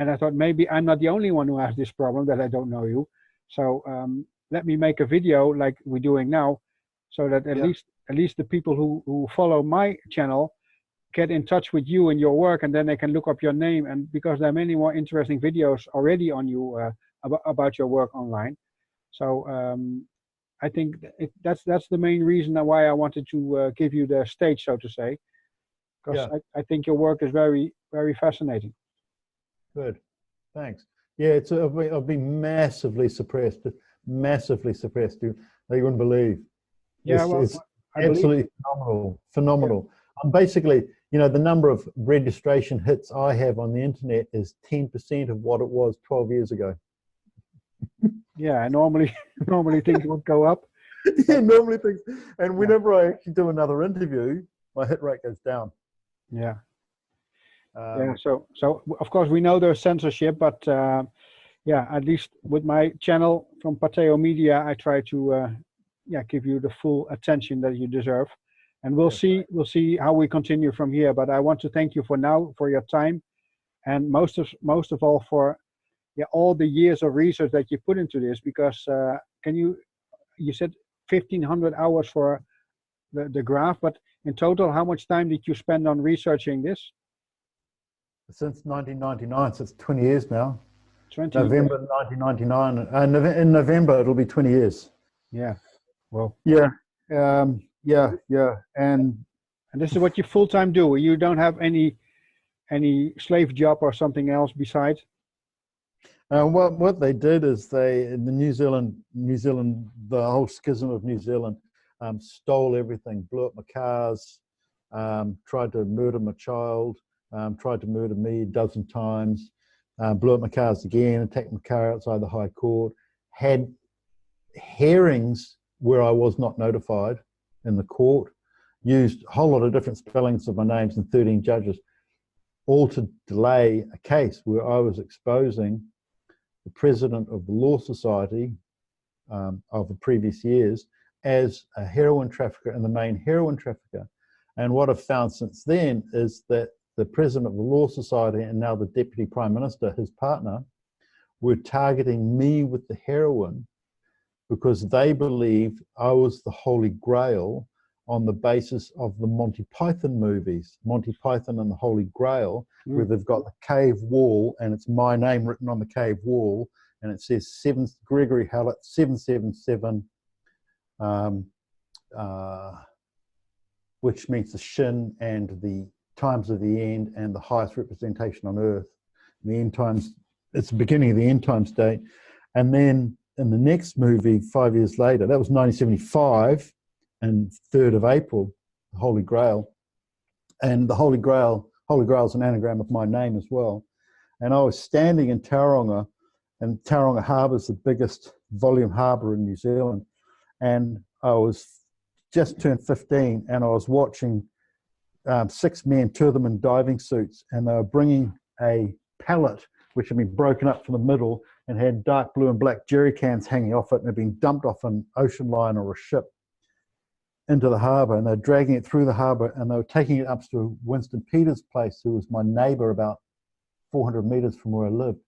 and I thought maybe I'm not the only one who has this problem, that I don't know you. So let me make a video like we're doing now, so that at Yeah. least the people who follow my channel get in touch with you and your work, and then they can look up your name. And because there are many more interesting videos already on you about your work online. So I think that's the main reason why I wanted to give you the stage, so to say, because Yeah. I think your work is very, very fascinating. Good. Thanks. Yeah, I've been massively suppressed. Massively suppressed. You wouldn't believe. Yeah, It's I believe. absolutely phenomenal. Phenomenal. I'm basically, the number of registration hits I have on the internet is 10% of what it was 12 years ago. Yeah, normally things would go up. Yeah, normally things. And whenever I actually do another interview, my hit rate goes down. Yeah. Yeah. So of course we know there's censorship, but yeah, at least with my channel from Pateo Media, I try to yeah, give you the full attention that you deserve. And we'll see how we continue from here. But I want to thank you for now, for your time, and most of all for, yeah, all the years of research that you put into this. Because you said 1,500 hours for the graph, but in total, how much time did you spend on researching this? Since 1999, so it's 20 years now. 20 November years. 1999. And in November, it'll be 20 years. Yeah. Well. Yeah. Yeah. And this is what you full time do. You don't have any slave job or something else besides? what they did is in the New Zealand, the whole schism of New Zealand, stole everything, blew up my cars, tried to murder my child, tried to murder me a dozen times, blew up my cars again, attacked my car outside the High Court, had hearings where I was not notified in the court, used a whole lot of different spellings of my names and 13 judges, all to delay a case where I was exposing the president of the Law Society of the previous years as a heroin trafficker and the main heroin trafficker. And what I've found since then is that the president of the Law Society and now the Deputy Prime Minister, his partner, were targeting me with the heroin because they believed I was the Holy Grail on the basis of the Monty Python movies, Monty Python and the Holy Grail, where they've got the cave wall and it's my name written on the cave wall, and it says Gregory Hallett 777, which means the shin and the times of the end and the highest representation on earth. The end times, it's the beginning of the end times date. And then in the next movie, 5 years later, that was 1975, and 3rd of April, the Holy Grail. And the Holy Grail is an anagram of my name as well. And I was standing in Tauranga, and Tauranga Harbour is the biggest volume harbour in New Zealand. And I was just turned 15, and I was watching 6 men, 2 of them in diving suits, and they were bringing a pallet which had been broken up from the middle and had dark blue and black jerry cans hanging off it, and had been dumped off an ocean liner or a ship into the harbour, and they're dragging it through the harbour, and they were taking it up to Winston Peters' place, who was my neighbour about 400 metres from where I lived.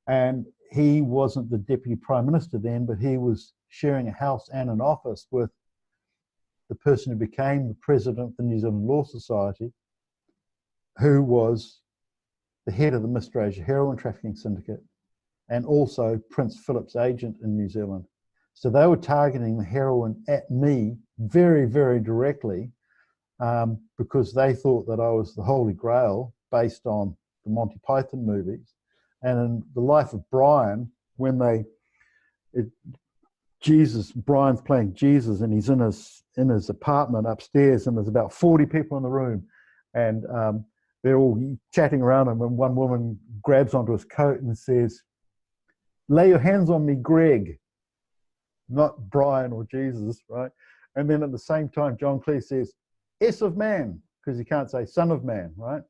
And he wasn't the Deputy Prime Minister then, but he was sharing a house and an office with the person who became the president of the New Zealand Law Society, who was the head of the Mr. Asia heroin trafficking syndicate, and also Prince Philip's agent in New Zealand. So they were targeting the heroin at me very, very directly because they thought that I was the Holy Grail based on the Monty Python movies. And in The Life of Brian, when Brian's playing Jesus, and he's in his apartment upstairs, and there's about 40 people in the room, and they're all chatting around him, and one woman grabs onto his coat and says, lay your hands on me, Greg, not Brian or Jesus, right? And then at the same time, John Cleese says, S of man, because you can't say son of man, right?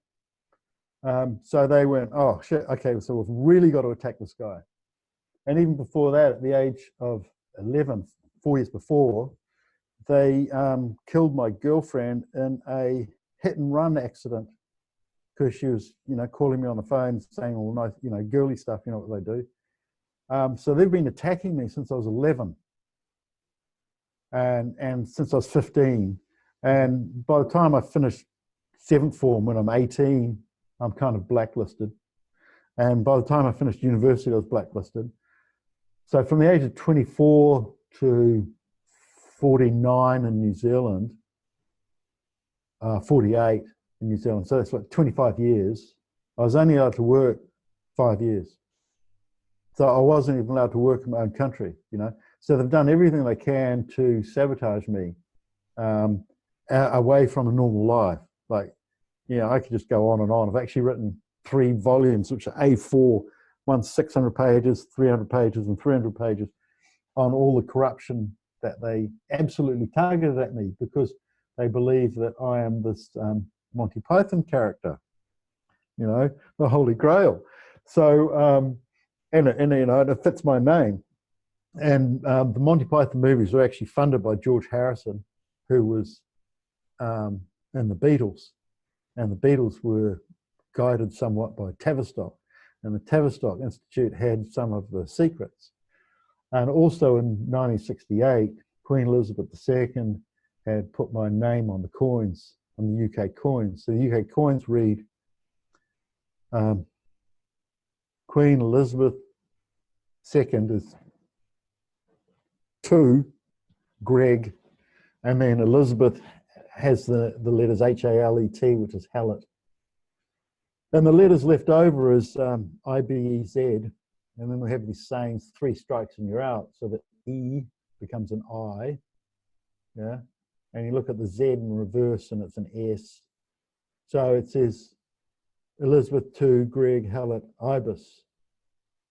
So they went, oh, shit, okay, so we've really got to attack this guy. And even before that, at the age of 11, 4 years before, they killed my girlfriend in a hit-and-run accident because she was, calling me on the phone saying all nice, girly stuff, you know what they do. So they've been attacking me since I was 11 and since I was 15. And by the time I finished 7th form, when I'm 18, I'm kind of blacklisted. And by the time I finished university, I was blacklisted. So from the age of 24 to 49 in New Zealand, 48 in New Zealand, so that's like 25 years, I was only allowed to work 5 years. So I wasn't even allowed to work in my own country, So they've done everything they can to sabotage me away from a normal life. Like, I could just go on and on. I've actually written 3 volumes, which are A4, one's 600 pages, 300 pages, and 300 pages on all the corruption that they absolutely targeted at me because they believe that I am this Monty Python character, the Holy Grail. So, and it fits my name. And the Monty Python movies were actually funded by George Harrison, who was in the Beatles. And the Beatles were guided somewhat by Tavistock. And the Tavistock Institute had some of the secrets. And also in 1968, Queen Elizabeth II had put my name on the coins, on the UK coins. So the UK coins read, Queen Elizabeth II is to Greg, and then Elizabeth has the letters H-A-L-E-T, which is Hallett. And the letters left over is I-B-E-Z, and then we have these sayings, 3 strikes and you're out, so that E becomes an I, yeah? And you look at the Z in reverse and it's an S. So it says Elizabeth to Greg Hallett Ibis.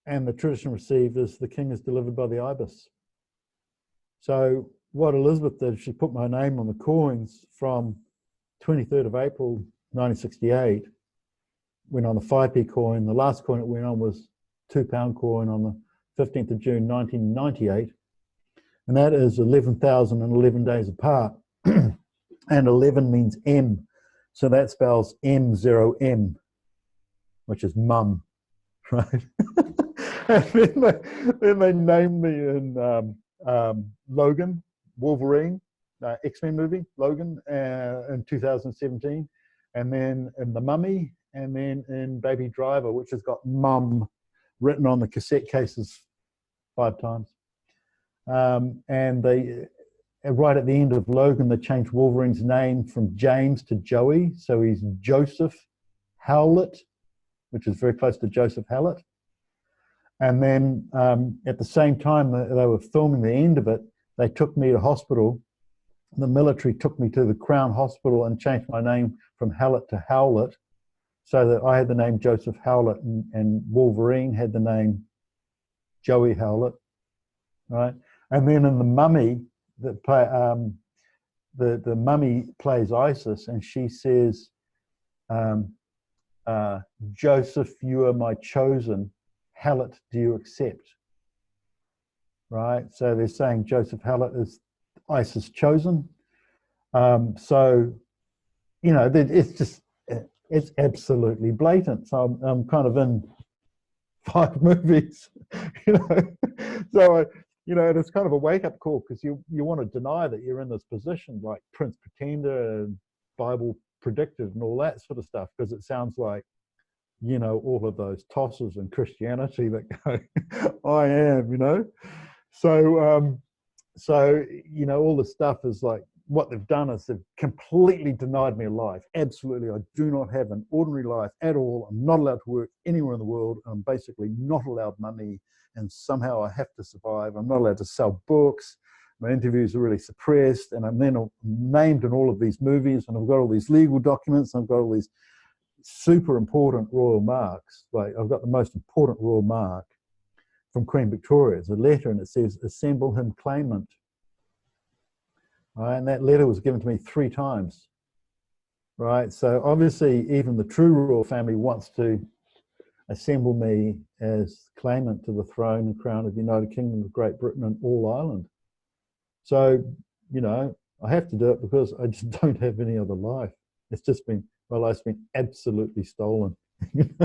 And the tradition received is the king is delivered by the Ibis. So what Elizabeth did, she put my name on the coins from 23rd of April 1968, went on the 5p coin. The last coin it went on was £2 coin on the 15th of June 1998. And that is 11,011 days apart. And 11 means M. So that spells M0M, which is mum, right? And then they named me in Logan, Wolverine, X-Men movie, Logan, in 2017. And then in The Mummy, and then in Baby Driver, which has got mum written on the cassette cases 5 times. And they, right at the end of Logan, they changed Wolverine's name from James to Joey. So he's Joseph Howlett, which is very close to Joseph Hallett. And then at the same time they were filming the end of it, they took me to hospital. The military took me to the Crown Hospital and changed my name from Hallett to Howlett, so that I had the name Joseph Howlett and Wolverine had the name Joey Howlett, right? And then in The Mummy, the mummy plays Isis, and she says, Joseph, you are my chosen. Hallett, do you accept? Right? So they're saying Joseph Hallett is Isis chosen. So, it's absolutely blatant. So I'm kind of in 5 movies, So, and it's kind of a wake-up call because you want to deny that you're in this position, like Prince Pretender and Bible predicted and all that sort of stuff, because it sounds like, all of those tosses in Christianity that go, I am, So, all this stuff is like, what they've done is they've completely denied me life. Absolutely, I do not have an ordinary life at all. I'm not allowed to work anywhere in the world. I'm basically not allowed money, and somehow I have to survive. I'm not allowed to sell books. My interviews are really suppressed, and I'm then named in all of these movies, and I've got all these legal documents, and I've got all these super important royal marks. Like, I've got the most important royal mark, from Queen Victoria. It's a letter, and it says, "Assemble him claimant." Right, and that letter was given to me 3 times. Right, so obviously even the true royal family wants to assemble me as claimant to the throne and crown of the United Kingdom of Great Britain and all Ireland. So, you know, I have to do it because I just don't have any other life. It's just been, my life's been absolutely stolen. Yeah,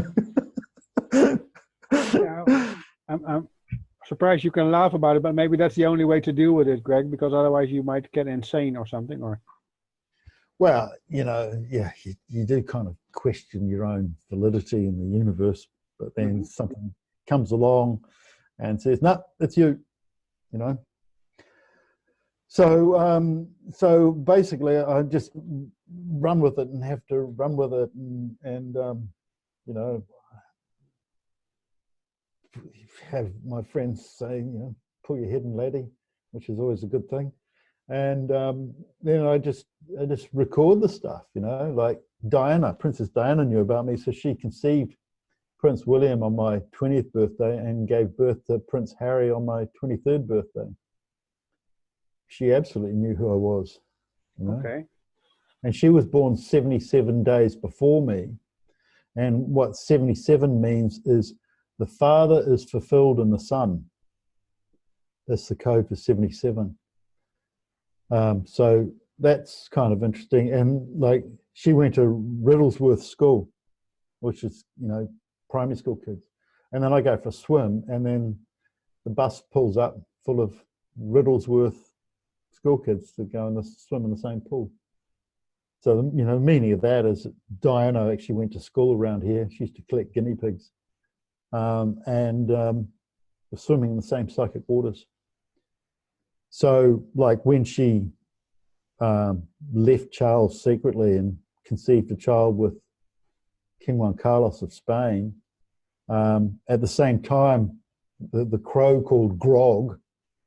I'm surprised you can laugh about it, but maybe that's the only way to deal with it, Greg, because otherwise you might get insane or something. Or Well, you know, yeah, you do kind of question your own validity in the universe, but then something comes along and says, "No, it's you," you know. So, so basically, I just run with it and have to run with it, and you know, have my friends say, you know, "Pull your head and laddie," which is always a good thing. And then I just record the stuff, you know, like Diana, Princess Diana knew about me, so she conceived Prince William on my 20th birthday and gave birth to Prince Harry on my 23rd birthday. She absolutely knew who I was, you know. okay, And she was born 77 days before me. And what 77 means is the Father is fulfilled in the Son. That's the code for 77. So that's kind of interesting. And like, she went to Riddlesworth School, which is, you know, primary school kids. And then I go for a swim, and then the bus pulls up full of Riddlesworth school kids to go and swim in the same pool. So, you know, the meaning of that is that Diana actually went to school around here. She used to collect guinea pigs, and was swimming in the same psychic waters. So, like, when she left Charles secretly and conceived a child with King Juan Carlos of Spain, at the same time, the crow called Grog,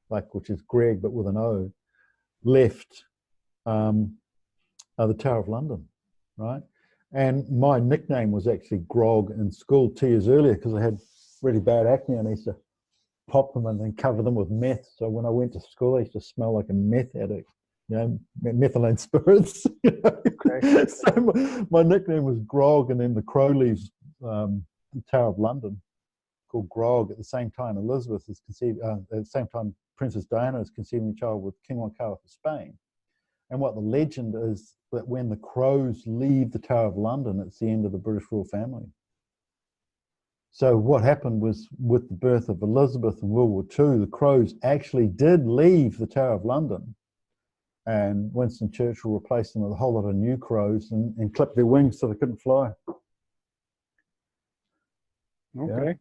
like, which is Greg but with an O, left the Tower of London, right? And my nickname was actually Grog in school 2 years earlier because I had really bad acne, and I used to pop them and then cover them with meth. So when I went to school, I used to smell like a meth addict, you know, methylene spirits. You know? Okay. So my nickname was Grog, and then the crow leaves the Tower of London, called Grog. At the same time, Elizabeth is conceived. At the same time, Princess Diana is conceiving a child with King Juan Carlos of Spain. And what the legend is that when the crows leave the Tower of London, it's the end of the British royal family. So what happened was, with the birth of Elizabeth in World War II, the crows actually did leave the Tower of London, and Winston Churchill replaced them with a whole lot of new crows and clipped their wings so they couldn't fly. okay. Yeah?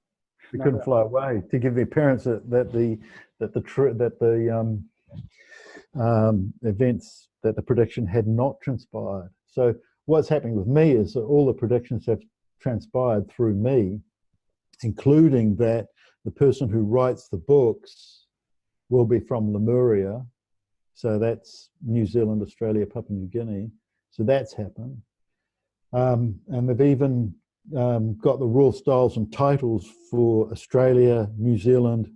They couldn't fly away, to give their parents that the events, that the prediction had not transpired. So what's happening with me is that all the predictions have transpired through me, including that the person who writes the books will be from Lemuria. So that's New Zealand, Australia, Papua New Guinea. So that's happened. And they've even got the royal styles and titles for Australia, New Zealand,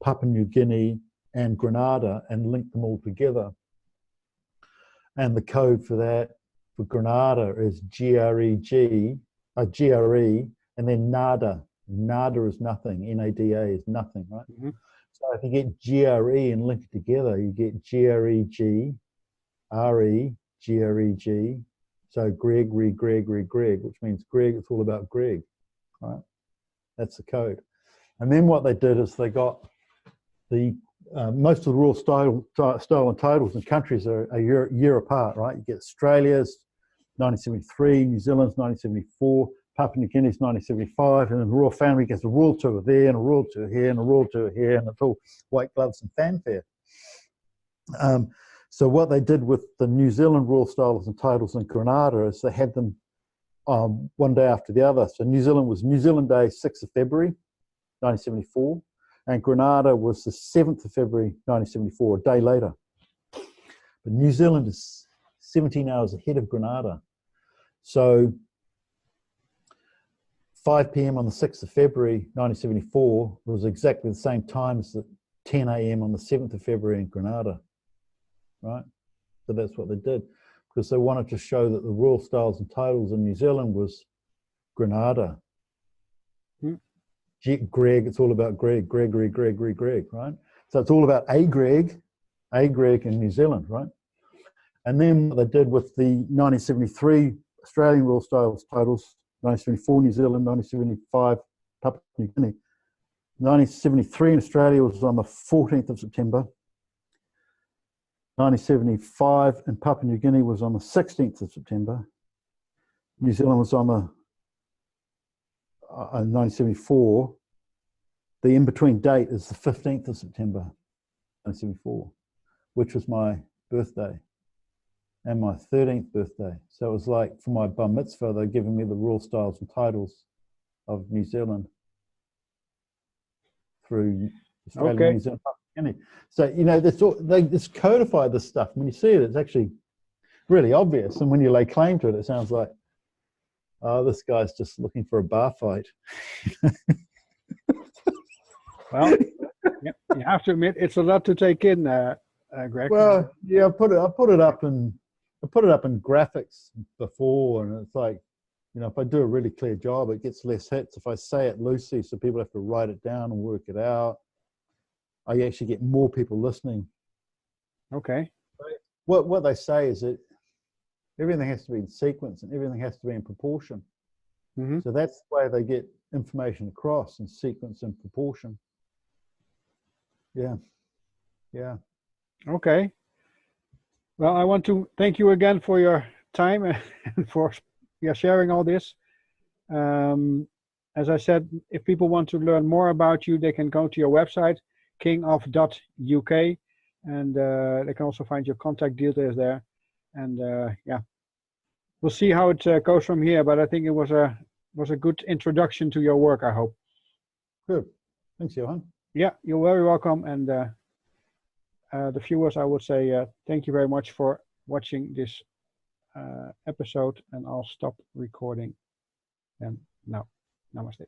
Papua New Guinea, and Grenada, and linked them all together. And the code for that, for Grenada, is GRE, and then NADA. NADA is nothing. NADA is nothing, right? Mm-hmm. So if you get GRE and link it together, you get GREG, RE, GREG. So Greg, which means Greg, it's all about Greg, right? That's the code. And then what they did is they got the most of the royal style and titles and countries are a year apart, right? You get Australia's 1973, New Zealand's 1974, Papua New Guinea's 1975, and then the royal family gets a royal tour there and a royal tour here and a royal tour here, and it's all white gloves and fanfare. So what they did with the New Zealand royal styles and titles in Grenada is they had them one day after the other. So New Zealand was New Zealand Day, 6th of February, 1974. And Grenada was the 7th of February, 1974, a day later. But New Zealand is 17 hours ahead of Grenada. So 5 p.m. on the 6th of February 1974 was exactly the same time as the 10 a.m. on the 7th of February in Grenada, right? So that's what they did, because they wanted to show that the royal styles and titles in New Zealand was Grenada. Greg, it's all about Greg, Gregory, Greg, right? So it's all about a Greg in New Zealand, right? And then what they did with the 1973 Australian royal styles titles, 1974 New Zealand, 1975 Papua New Guinea. 1973 in Australia was on the 14th of September. 1975 in Papua New Guinea was on the 16th of September. New Zealand was on the 1974. The in-between date is the 15th of September 1974, which was my birthday and my 13th birthday. So it was like for my bar mitzvah, they're giving me the royal styles and titles of New Zealand through Australia, Okay. New Zealand. So, you know, they just codify this stuff. When you see it, it's actually really obvious. And when you lay claim to it, it sounds like, oh, this guy's just looking for a bar fight. Well, you have to admit, it's a lot to take in, Greg. Well, yeah, I put it up in graphics before, and it's like, you know, if I do a really clear job, it gets less hits. If I say it loosely, so people have to write it down and work it out, I actually get more people listening. Okay. What they say is that everything has to be in sequence and everything has to be in proportion. Mm-hmm. So that's the way they get information across, in sequence and proportion. Yeah. Okay. Well, I want to thank you again for your time and for sharing all this. As I said, if people want to learn more about you, they can go to your website, kingof.uk, and they can also find your contact details there. And we'll see how it goes from here. But I think it was a good introduction to your work, I hope. Good. Thanks, Johan. Yeah, you're very welcome. And the viewers, I would say thank you very much for watching this episode, and I'll stop recording. And now, namaste.